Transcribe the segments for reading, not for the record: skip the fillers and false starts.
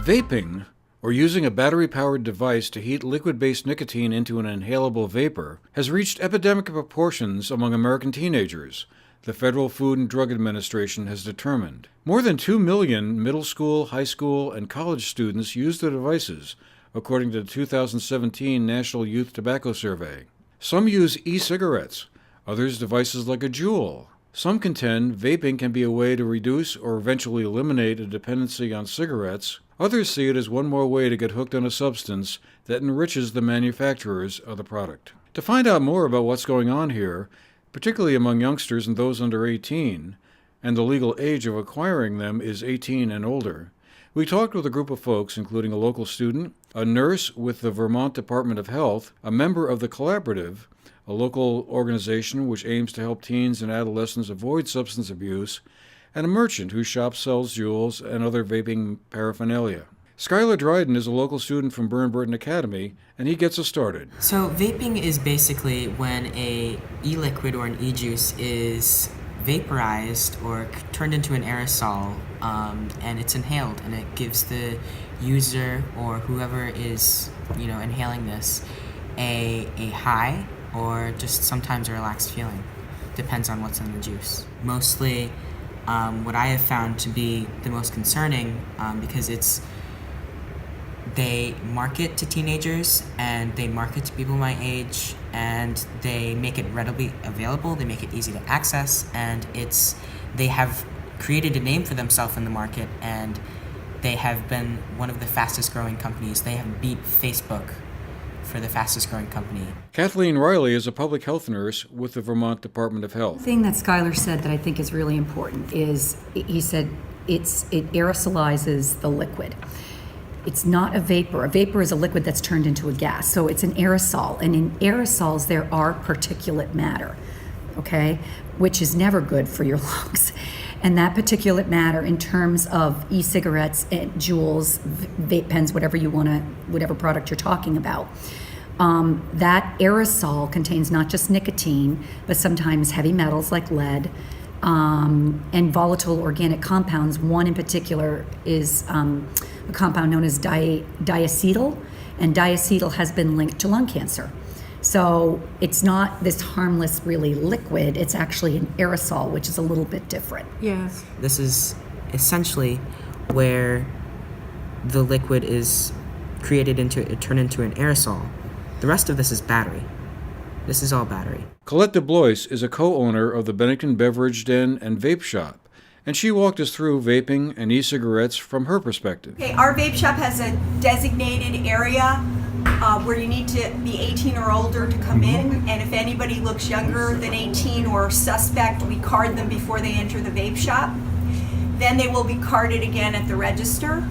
Vaping, or using a battery-powered device to heat liquid-based nicotine into an inhalable vapor, has reached epidemic proportions among American teenagers, the Federal Food and Drug Administration has determined. More than 2 million middle school, high school, and college students use the devices, according to the 2017 National Youth Tobacco Survey. Some use e-cigarettes, others devices like a Juul. Some contend vaping can be a way to reduce or eventually eliminate a dependency on cigarettes. Others see it as one more way to get hooked on a substance that enriches the manufacturers of the product. To find out more about what's going on here, particularly among youngsters and those under 18, and the legal age of acquiring them is 18 and older, we talked with a group of folks, including a local student, a nurse with the Vermont Department of Health, a member of the Collaborative, a local organization which aims to help teens and adolescents avoid substance abuse, and a merchant whose shop sells Juuls and other vaping paraphernalia. Skylar Dryden is a local student from Burn Academy, and he gets us started. So vaping is basically when a e-liquid or an e-juice is vaporized or turned into an aerosol, and it's inhaled, and it gives the user or whoever is inhaling this a high or just sometimes a relaxed feeling. Depends on what's in the juice. Mostly what I have found to be the most concerning, because they market to teenagers and they market to people my age, and they make it readily available, they make it easy to access, and they have created a name for themselves in the market, and they have been one of the fastest growing companies. They have beat Facebook for the fastest growing company. Kathleen Riley is a public health nurse with the Vermont Department of Health. The thing that Skylar said that I think is really important is he said it aerosolizes the liquid. It's not a vapor. A vapor is a liquid that's turned into a gas. So it's an aerosol. And in aerosols, there are particulate matter, okay, which is never good for your lungs. And that particulate matter, in terms of e-cigarettes, Juuls, vape pens, whatever product you're talking about, that aerosol contains not just nicotine, but sometimes heavy metals like lead, and volatile organic compounds. One in particular is a compound known as diacetyl, and diacetyl has been linked to lung cancer. So it's not this harmless, really liquid, it's actually an aerosol, which is a little bit different. Yes. This is essentially where the liquid is turned into an aerosol. The rest of this is battery. This is all battery. Colette DeBlois is a co-owner of the Bennington Beverage Den and Vape Shop, and she walked us through vaping and e-cigarettes from her perspective. Okay, our vape shop has a designated area where you need to be 18 or older to come in, and if anybody looks younger than 18 or suspect, we card them before they enter the vape shop. Then they will be carded again at the register.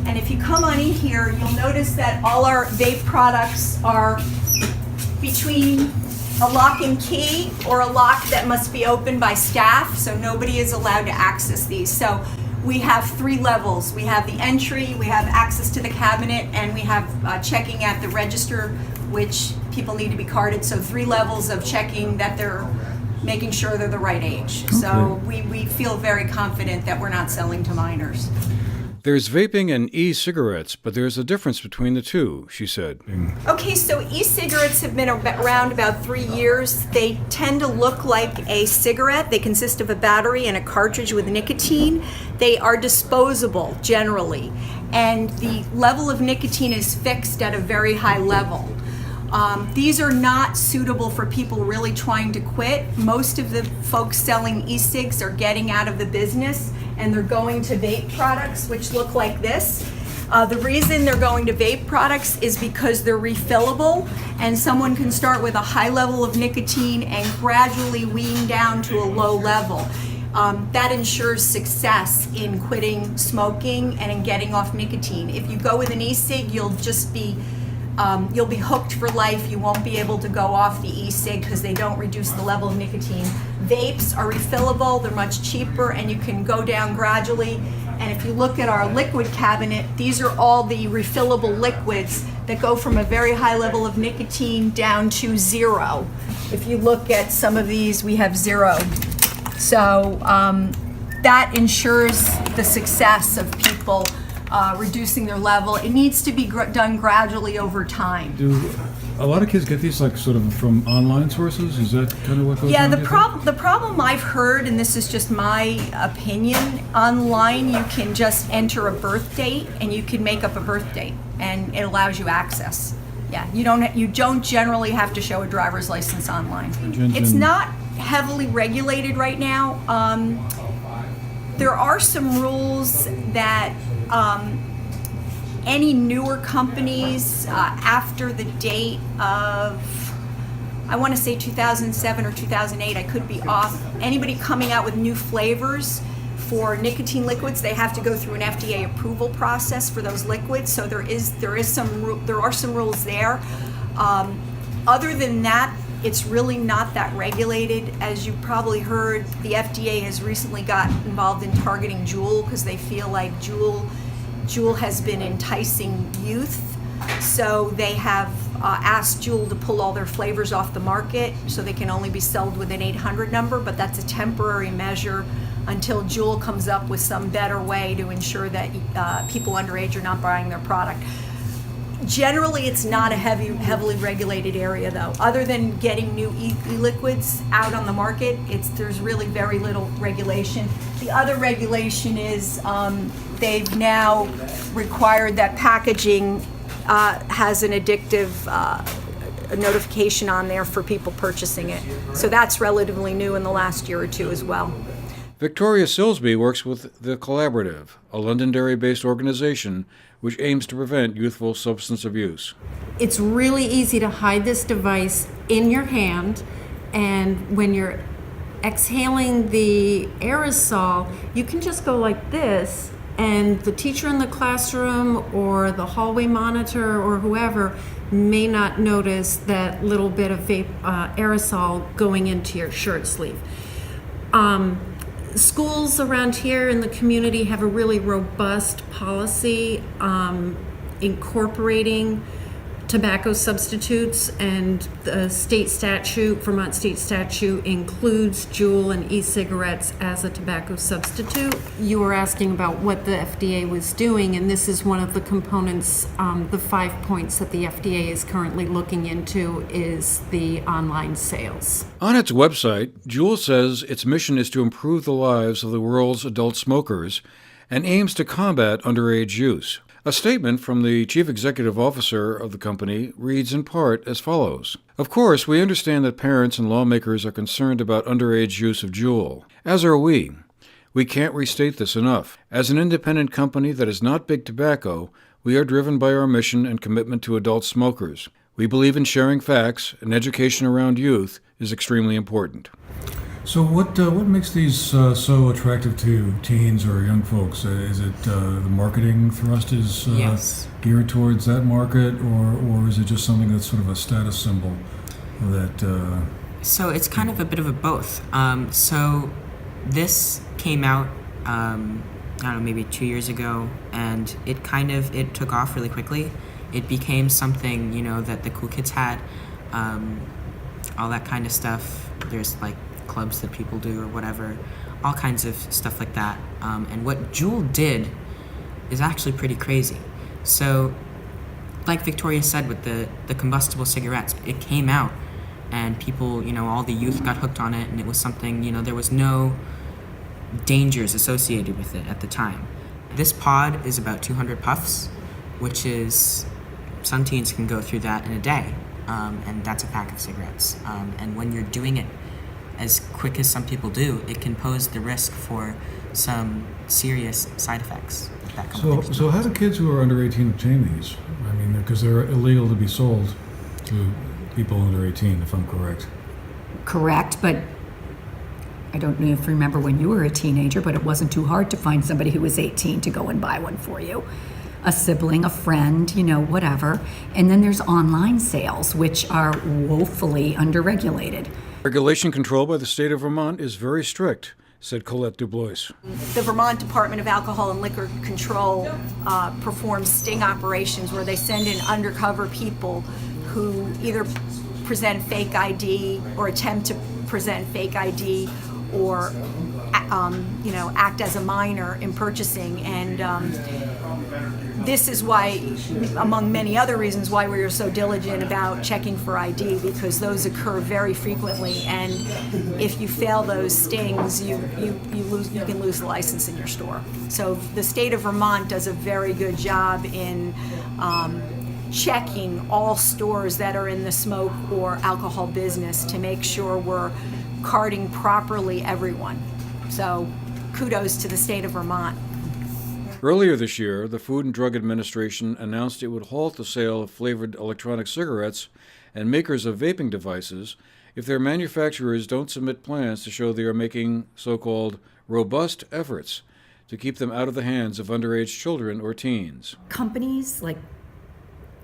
And if you come on in here, you'll notice that all our vape products are between a lock and key or a lock that must be opened by staff, so nobody is allowed to access these. So we have 3 levels. We have the entry, we have access to the cabinet, and we have checking at the register, which people need to be carded. So 3 levels of checking that they're making sure they're the right age. Okay. So we feel very confident that we're not selling to minors. There's vaping and e-cigarettes, but there's a difference between the two, she said. Okay, so e-cigarettes have been around about 3 years. They tend to look like a cigarette. They consist of a battery and a cartridge with nicotine. They are disposable, generally, and the level of nicotine is fixed at a very high level. These are not suitable for people really trying to quit. Most of the folks selling e-cigs are getting out of the business, and they're going to vape products, which look like this. The reason they're going to vape products is because they're refillable, and someone can start with a high level of nicotine and gradually wean down to a low level. That ensures success in quitting smoking and in getting off nicotine. If you go with an e-cig, you'll be hooked for life. You won't be able to go off the e-cig because they don't reduce the level of nicotine. Vapes are refillable, they're much cheaper, and you can go down gradually. And if you look at our liquid cabinet, these are all the refillable liquids that go from a very high level of nicotine down to 0. If you look at some of these, we have 0. So that ensures the success of people reducing their level. It needs to be done gradually over time. Do a lot of kids get these like sort of from online sources? Is that kind of what goes Yeah, on? the problem I've heard, and this is just my opinion, online you can just enter a birth date and you can make up a birth date, and it allows you access. Yeah, you don't generally have to show a driver's license online. It's not heavily regulated right now. There are some rules that any newer companies after the date of, I want to say 2007 or 2008, I could be off. Anybody coming out with new flavors for nicotine liquids, they have to go through an FDA approval process for those liquids. So there are some rules there. Other than that, it's really not that regulated. As you probably heard, the FDA has recently got involved in targeting Juul because they feel like Juul has been enticing youth. So they have asked Juul to pull all their flavors off the market so they can only be sold with an 800 number, but that's a temporary measure until Juul comes up with some better way to ensure that people underage are not buying their product. Generally, it's not a heavily regulated area, though. Other than getting new e-liquids out on the market, there's really very little regulation. The other regulation is they've now required that packaging has an addictive a notification on there for people purchasing it. So that's relatively new in the last year or two as well. Victoria Silsby works with The Collaborative, a Londonderry-based organization which aims to prevent youthful substance abuse. It's really easy to hide this device in your hand, and when you're exhaling the aerosol, you can just go like this, and the teacher in the classroom or the hallway monitor or whoever may not notice that little bit of aerosol going into your shirt sleeve. Schools around here in the community have a really robust policy incorporating tobacco substitutes, and the Vermont state statute includes Juul and e-cigarettes as a tobacco substitute. You were asking about what the FDA was doing, and this is one of the components, the 5 points that the FDA is currently looking into is the online sales. On its website, Juul says its mission is to improve the lives of the world's adult smokers and aims to combat underage use. A statement from the chief executive officer of the company reads in part as follows. Of course, we understand that parents and lawmakers are concerned about underage use of Juul, as are we. We can't restate this enough. As an independent company that is not big tobacco, we are driven by our mission and commitment to adult smokers. We believe in sharing facts, and education around youth is extremely important. So what makes these so attractive to teens or young folks? Is it the marketing thrust is Yes. geared towards that market, or is it just something that's sort of a status symbol that... So it's kind of a bit of a both. So this came out, I don't know, maybe 2 years ago, and it took off really quickly. It became something, that the cool kids had, all that kind of stuff. There's like clubs that people do or whatever, all kinds of stuff like that. And what Juul did is actually pretty crazy. So, like Victoria said with the combustible cigarettes, it came out and people, all the youth got hooked on it, and it was something, there was no dangers associated with it at the time. This pod is about 200 puffs, which is, some teens can go through that in a day, and that's a pack of cigarettes. And when you're doing it as quick as some people do, it can pose the risk for some serious side effects. That So how do kids who are under 18 obtain these? I mean, because they're illegal to be sold to people under 18, if I'm correct. Correct, but I don't know if you remember when you were a teenager, but it wasn't too hard to find somebody who was 18 to go and buy one for you. A sibling, a friend, whatever. And then there's online sales, which are woefully underregulated. Regulation control by the state of Vermont is very strict, said Colette Dubois. The Vermont Department of Alcohol and Liquor Control performs sting operations where they send in undercover people who either present fake ID or attempt to present fake ID or act as a minor in purchasing. And this is why, among many other reasons, why we are so diligent about checking for ID, because those occur very frequently. And if you fail those stings, you can lose the license in your store. So the state of Vermont does a very good job in checking all stores that are in the smoke or alcohol business to make sure we're carding properly everyone. So kudos to the state of Vermont. Earlier this year, the Food and Drug Administration announced it would halt the sale of flavored electronic cigarettes and makers of vaping devices if their manufacturers don't submit plans to show they are making so-called robust efforts to keep them out of the hands of underage children or teens. Companies like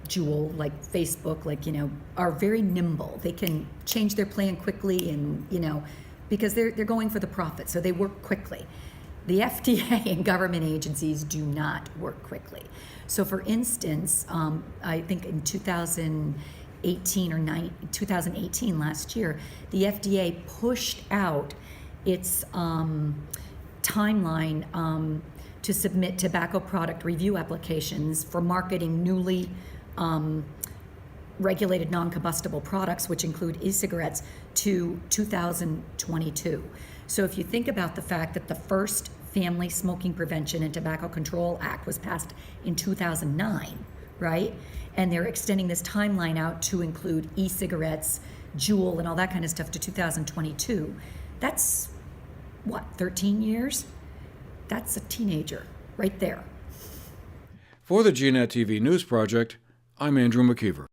Juul, like Facebook, are very nimble. They can change their plan quickly and, because they're going for the profit, so they work quickly. The FDA and government agencies do not work quickly. So for instance, I think in 2018 last year, the FDA pushed out its timeline to submit tobacco product review applications for marketing newly regulated non-combustible products, which include e-cigarettes, to 2022. So if you think about the fact that the first Family Smoking Prevention and Tobacco Control Act was passed in 2009, right? And they're extending this timeline out to include e-cigarettes, Juul, and all that kind of stuff to 2022. That's, 13 years? That's a teenager right there. For the GNAT TV News Project, I'm Andrew McKeever.